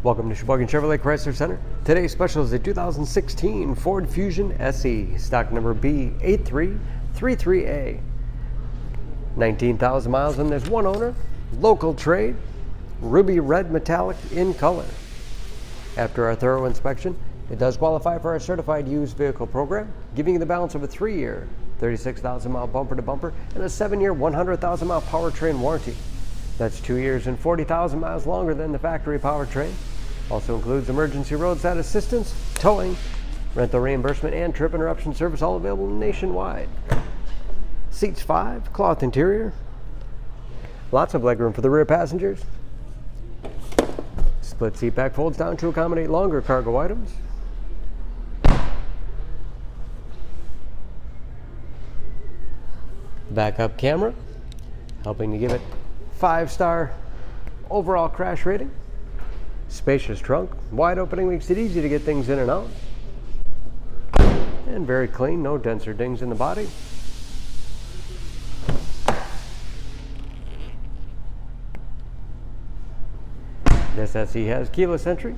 Welcome to Sheboygan Chevrolet Chrysler Center. Today's special is a 2016 Ford Fusion SE, stock number B8333A. 19,000 miles and there's one owner, local trade, ruby red metallic in color. After our thorough inspection, it does qualify for our certified used vehicle program, giving you the balance of a 3-year, 36,000 mile bumper to bumper and a 7-year, 100,000 mile powertrain warranty. That's 2 years and 40,000 miles longer than the factory powertrain. Also includes emergency roadside assistance, towing, rental reimbursement, and trip interruption service, all available nationwide. Seats 5, cloth interior. Lots of legroom for the rear passengers. Split seat back folds down to accommodate longer cargo items. Backup camera, helping to give it 5-star overall crash rating. Spacious trunk, wide opening makes it easy to get things in and out. And very clean, no dents or dings in the body. This SE has keyless entry,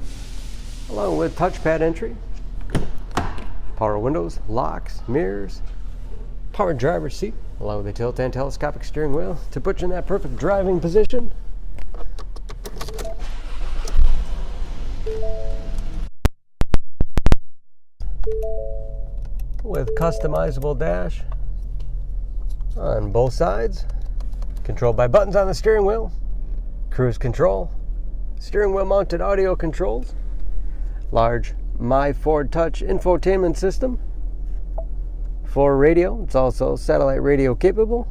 along with touchpad entry, power windows, locks, mirrors, power driver's seat, along with a tilt and telescopic steering wheel to put you in that perfect driving position. With customizable dash on both sides, controlled by buttons on the steering wheel, cruise control, steering wheel mounted audio controls, large My Ford Touch infotainment system, 4 radio, it's also satellite radio capable,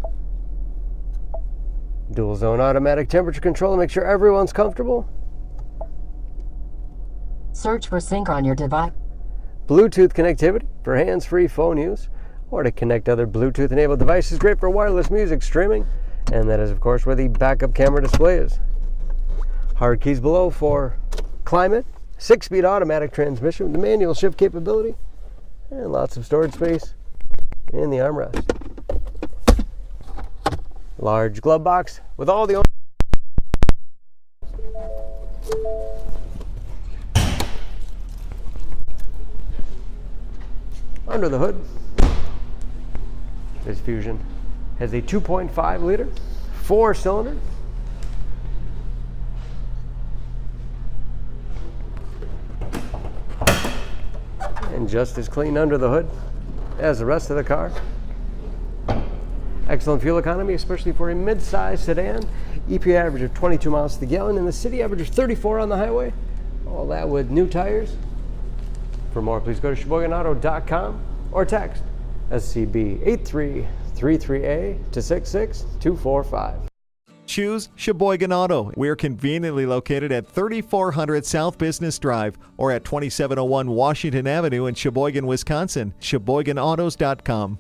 dual zone automatic temperature control to make sure everyone's comfortable, search for sync on your device, Bluetooth connectivity for hands-free phone use or to connect other Bluetooth-enabled devices, great for wireless music streaming, and that is of course where the backup camera display is. Hard keys below for climate, 6-speed automatic transmission with the manual shift capability, and lots of storage space in the armrest. Large glove box with all the under the hood. This Fusion has a 2.5 liter 4-cylinder. And just as clean under the hood as the rest of the car. Excellent fuel economy, especially for a mid-size sedan. EPA average of 22 miles to the gallon, and the city average of 34 on the highway. All that with new tires. For more, please go to SheboyganAuto.com or text SCB8333A to 66245. Choose Sheboygan Auto. We're conveniently located at 3400 South Business Drive or at 2701 Washington Avenue in Sheboygan, Wisconsin. SheboyganAutos.com.